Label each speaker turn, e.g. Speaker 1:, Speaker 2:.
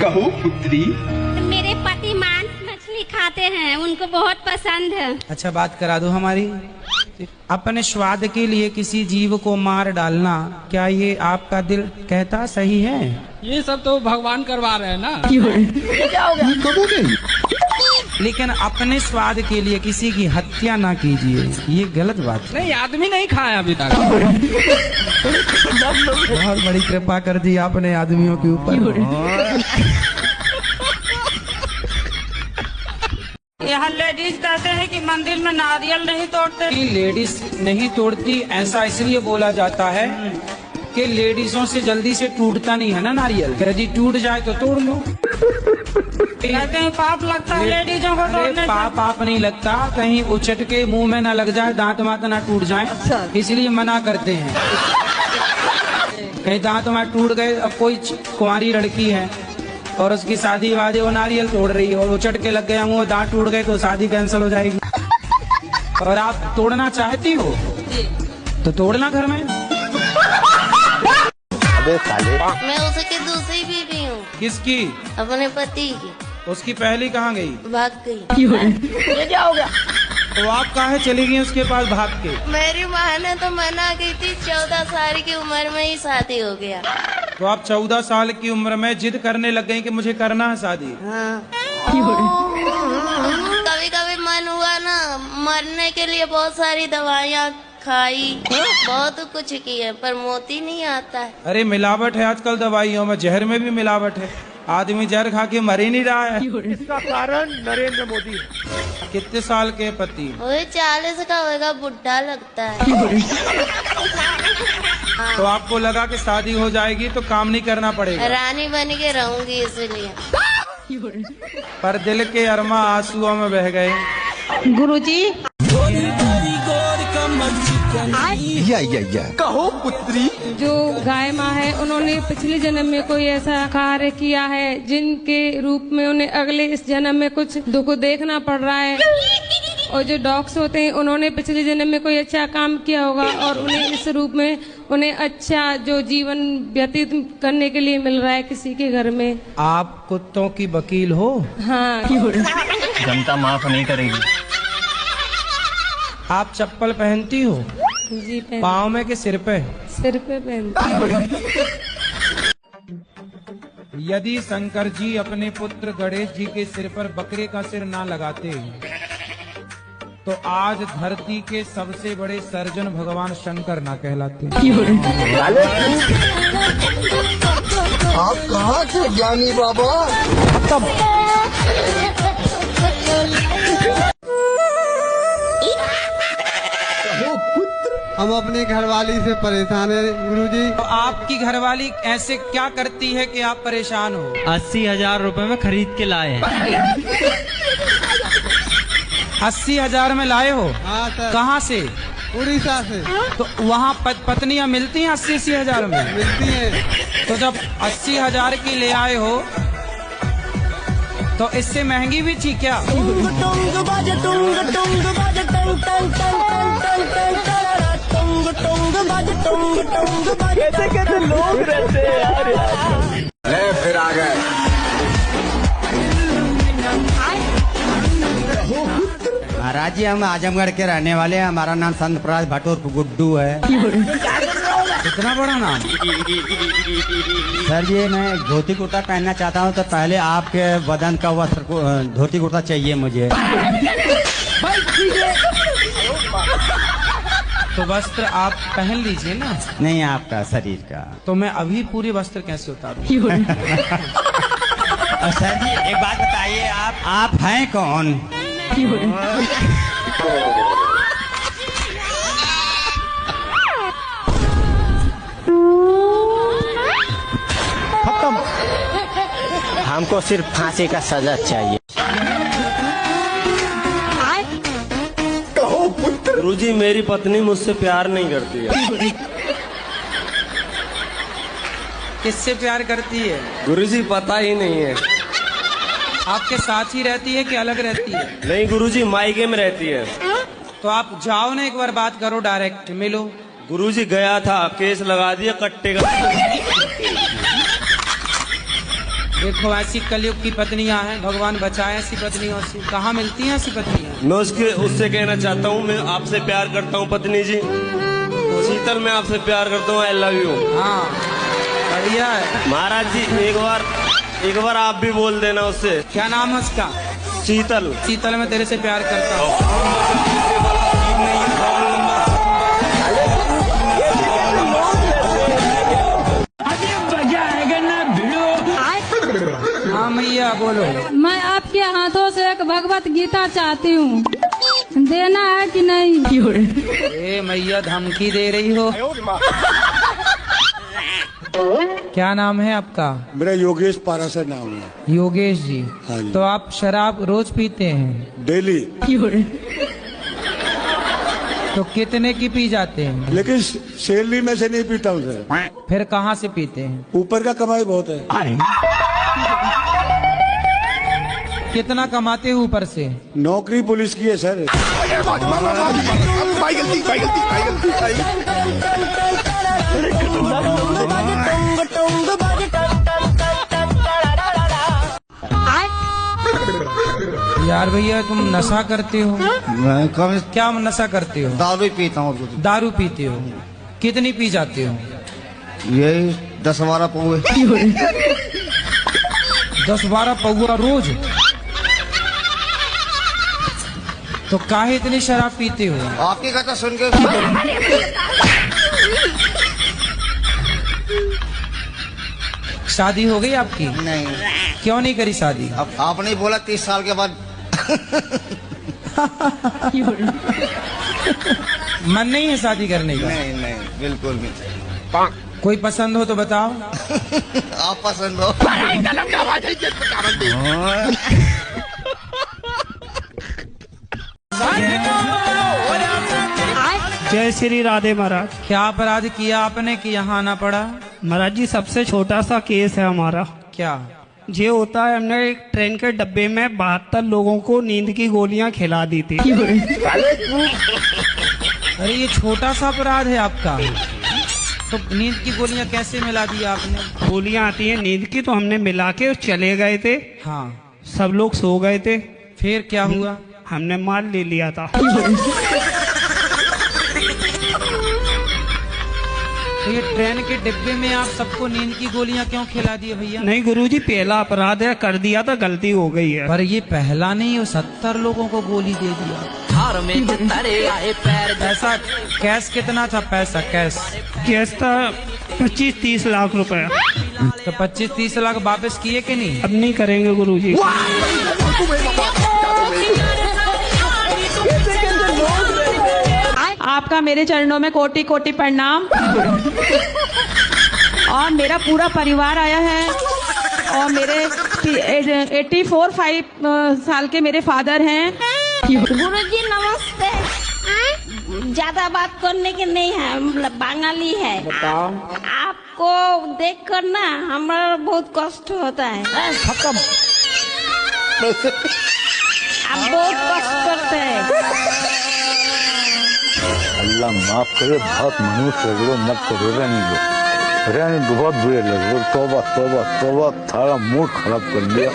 Speaker 1: कहो पुत्री।
Speaker 2: मेरे पति मांस मछली खाते हैं, उनको बहुत पसंद है।
Speaker 3: अच्छा, बात करा दो हमारी। अपने स्वाद के लिए किसी जीव को मार डालना, क्या ये आपका दिल कहता सही है?
Speaker 4: ये सब तो भगवान करवा रहे हैं ना।
Speaker 1: क्या हो गया?
Speaker 3: लेकिन अपने स्वाद के लिए किसी की हत्या ना कीजिए, ये गलत बात है।
Speaker 4: नहीं, आदमी नहीं खाया अभी तक।
Speaker 3: बहुत बड़ी कृपा कर दी आपने आदमियों के ऊपर।
Speaker 5: यहाँ लेडीज कहते हैं कि मंदिर में नारियल नहीं तोड़ते।
Speaker 3: लेडीज नहीं तोड़ती, ऐसा इसलिए बोला जाता है कि लेडीजों से जल्दी से टूटता नहीं है ना नारियल। यदि टूट जाए तो तोड़ लो।
Speaker 5: कहते हैं पाप लगता है लेडीजों को तोड़ने से।
Speaker 3: पाप नहीं लगता, कहीं उचट के मुंह में ना लग जाए, दांत वात ना टूट जाए, इसलिए मना करते हैं। कहीं दांत वात टूट गए, अब कोई कुंवारी लड़की है और उसकी शादी वादी वो नारियल तोड़ रही है और उचट के लग गया मुंह, दांत टूट गए तो शादी कैंसिल हो जाएगी। और आप तोड़ना चाहती हो तो तोड़ना घर में।
Speaker 6: मैं उसकी दूसरी बीवी हूँ।
Speaker 3: किसकी?
Speaker 6: अपने पति की।
Speaker 3: उसकी पहली कहाँ गई?
Speaker 6: भाग गई।
Speaker 5: ये क्या हो गया?
Speaker 3: तो आप काहे चली गई उसके पास भाग के?
Speaker 6: मेरी माँ ने तो मना की थी, 14 साल की उम्र में ही शादी हो गया।
Speaker 3: तो आप 14 साल की उम्र में जिद करने लग गई कि मुझे करना है शादी?
Speaker 6: हाँ। कभी कभी मन हुआ ना, मरने के लिए बहुत सारी दवाइयाँ खाई, बहुत कुछ किए, पर मोती नहीं आता है।
Speaker 3: अरे मिलावट है आजकल दवाइयों में, जहर में भी मिलावट है। आदमी जहर खा के मर ही नहीं रहा है।
Speaker 1: इसका कारण नरेंद्र मोदी है।
Speaker 3: कितने साल के पति?
Speaker 6: वही 40 का होगा, बुढ़ा लगता है।
Speaker 3: तो आपको लगा कि शादी हो जाएगी तो काम नहीं करना पड़ेगा?
Speaker 6: रानी बन के रहूंगी इसलिए।
Speaker 3: पर दिल के अरमा आंसुओं में बह गए।
Speaker 5: गुरुजी,
Speaker 1: या कहो पुत्री।
Speaker 7: जो गाय माँ है, उन्होंने पिछले जन्म में कोई ऐसा कार्य किया है जिनके रूप में उन्हें अगले इस जन्म में कुछ दुख देखना पड़ रहा है। और जो डॉग्स होते हैं, उन्होंने पिछले जन्म में कोई अच्छा काम किया होगा और उन्हें इस रूप में उन्हें अच्छा जो जीवन व्यतीत करने के लिए मिल रहा है किसी के घर में।
Speaker 3: आप कुत्तों की वकील हो?
Speaker 7: हाँ।
Speaker 8: जनता माफ नहीं करेगी।
Speaker 3: आप चप्पल पहनती हो?
Speaker 7: जी पहन।
Speaker 3: पाँव में कि सिर पे?
Speaker 7: सिर पे पहनती।
Speaker 3: यदि शंकर जी अपने पुत्र गणेश जी के सिर पर बकरे का सिर ना लगाते तो आज धरती के सबसे बड़े सर्जन भगवान शंकर ना कहलाते।
Speaker 1: आप कहाँ से ज्ञानी बाबा?
Speaker 9: हम अपनी घरवाली से परेशान है गुरुजी।
Speaker 3: तो आपकी घरवाली ऐसे क्या करती है कि आप परेशान हो?
Speaker 8: 80,000 रुपए में खरीद के लाए हैं।
Speaker 3: 80,000 में लाए हो?
Speaker 9: हाँ सर।
Speaker 3: कहाँ से?
Speaker 9: उड़ीसा से।
Speaker 3: तो वहाँ पत्नियाँ मिलती हैं 80,000 में?
Speaker 9: मिलती हैं।
Speaker 3: तो जब 80,000 की ले आए हो तो इससे महंगी भी थी क्या?
Speaker 1: कैसे कैसे लोग रहते हैं यार। फिर आ गए।
Speaker 9: महाराज जी, हम आजमगढ़ के रहने वाले हैं। हमारा नाम संत प्रकाश भट्ट गुड्डू है।
Speaker 3: इतना बड़ा नाम?
Speaker 9: सर जी, मैं धोती कुर्ता पहनना चाहता हूँ, तो पहले आपके बदन का वस्त्र धोती कुर्ता चाहिए मुझे।
Speaker 3: तो वस्त्र आप पहन लीजिए ना।
Speaker 9: नहीं, आपका शरीर का।
Speaker 3: तो मैं अभी पूरे वस्त्र कैसे उतारूं?
Speaker 9: सर जी, एक बात बताइए, आप हैं कौन?
Speaker 8: खत्म। हमको सिर्फ फांसी का सजा चाहिए।
Speaker 10: गुरुजी, मेरी पत्नी मुझसे प्यार नहीं करती है।
Speaker 3: किससे प्यार करती है?
Speaker 10: गुरुजी, पता ही नहीं है।
Speaker 3: आपके साथ ही रहती है कि अलग रहती है?
Speaker 10: नहीं गुरुजी, मायके में रहती है।
Speaker 3: तो आप जाओ ना, एक बार बात करो, डायरेक्ट मिलो।
Speaker 10: गुरुजी, गया था, केस लगा दिया कट्टे का।
Speaker 3: देखो ऐसी कलयुग की पत्नियां हैं, भगवान बचाए ऐसी पत्नियों से। कहाँ मिलती हैं ऐसी पत्नियां?
Speaker 10: मैं उससे कहना चाहता हूँ, मैं आपसे प्यार करता हूँ पत्नी जी। शीतल, मैं आपसे प्यार करता हूँ, आई लव यू।
Speaker 3: हाँ बढ़िया है।
Speaker 10: महाराज जी एक बार आप भी बोल देना उससे।
Speaker 3: क्या नाम है उसका?
Speaker 10: शीतल।
Speaker 3: शीतल, मैं तेरे से प्यार करता हूँ। हाँ मैया बोलो।
Speaker 7: मैं आपके हाथों से एक भगवत गीता चाहती हूँ, देना है कि नहीं?
Speaker 3: ए मैया धमकी दे रही हो। क्या नाम है आपका?
Speaker 11: मेरा योगेश पारासर नाम है।
Speaker 3: योगेश जी।
Speaker 11: हाँ जी।
Speaker 3: तो आप शराब रोज पीते हैं?
Speaker 11: डेली।
Speaker 3: तो कितने की पी जाते हैं?
Speaker 11: लेकिन सैलरी में से नहीं पीता हूँ सर।
Speaker 3: फिर कहाँ से पीते हैं?
Speaker 11: ऊपर का कमाई बहुत है।
Speaker 3: कितना कमाते हो ऊपर से?
Speaker 11: नौकरी पुलिस की है सर।
Speaker 3: यार भैया तुम नशा करते हो?
Speaker 9: मैं कम
Speaker 3: क्या नशा करते हो?
Speaker 9: दारू पीता हूँ।
Speaker 3: दारू पीते हो? कितनी पी जाते हो?
Speaker 9: यही 10-12 पौवे।
Speaker 3: 10-12 पौवा रोज? तो काहे इतनी शराब पीते हो?
Speaker 9: आपकी कथा सुन के।
Speaker 3: शादी हो गई आपकी?
Speaker 9: नहीं।
Speaker 3: क्यों नहीं करी शादी?
Speaker 9: अब आपने बोला 30 साल के बाद।
Speaker 3: मन नहीं है शादी करने का?
Speaker 9: नहीं नहीं बिल्कुल नहीं।
Speaker 3: कोई पसंद हो तो बताओ।
Speaker 9: आप पसंद हो?
Speaker 4: जय श्री राधे महाराज।
Speaker 3: क्या अपराध किया आपने कि यहाँ आना पड़ा?
Speaker 4: महाराज जी सबसे छोटा सा केस है हमारा।
Speaker 3: क्या?
Speaker 4: ये होता है, हमने एक ट्रेन के डब्बे में 72 लोगों को नींद की गोलियां खिला दी थी।
Speaker 3: अरे ये छोटा सा अपराध है आपका, तो नींद की गोलियां कैसे मिला दी आपने?
Speaker 4: गोलियां आती हैं नींद की, तो हमने मिला के चले गए थे।
Speaker 3: हाँ।
Speaker 4: सब लोग सो गए थे।
Speaker 3: फिर क्या हुआ?
Speaker 4: हमने माल ले लिया था।
Speaker 3: तो ये ट्रेन के डिब्बे में आप सबको नींद की गोलियां क्यों खिला दी भैया?
Speaker 4: नहीं गुरुजी, पहला अपराध है, कर दिया था, गलती हो गई है।
Speaker 3: पर ये पहला नहीं, 70 लोगों को गोली दे दिया। ऐसा कैश कितना था? पैसा
Speaker 4: कैश था 25-30 लाख रुपए।
Speaker 3: तो 25-30 लाख वापस किए कि नहीं?
Speaker 4: अब नहीं करेंगे गुरुजी।
Speaker 5: आपका मेरे चरणों में कोटि कोटि प्रणाम। और मेरा पूरा परिवार आया है, और मेरे 84-5 साल के मेरे फादर हैं।
Speaker 2: गुरुजी नमस्ते। ज्यादा बात करने के नहीं है, हम बंगाली है।
Speaker 3: बताओ।
Speaker 2: आपको देखकर ना हमारा बहुत कष्ट होता है। आप बहुत कष्ट करते हैं।
Speaker 1: अल्लाह माफ करे, बहुत मनुष्य है, मत करो, रहने दो, बहुत बुरे लग रहे। तौबा तौबा तौबा, थारा मूड खराब कर दिया।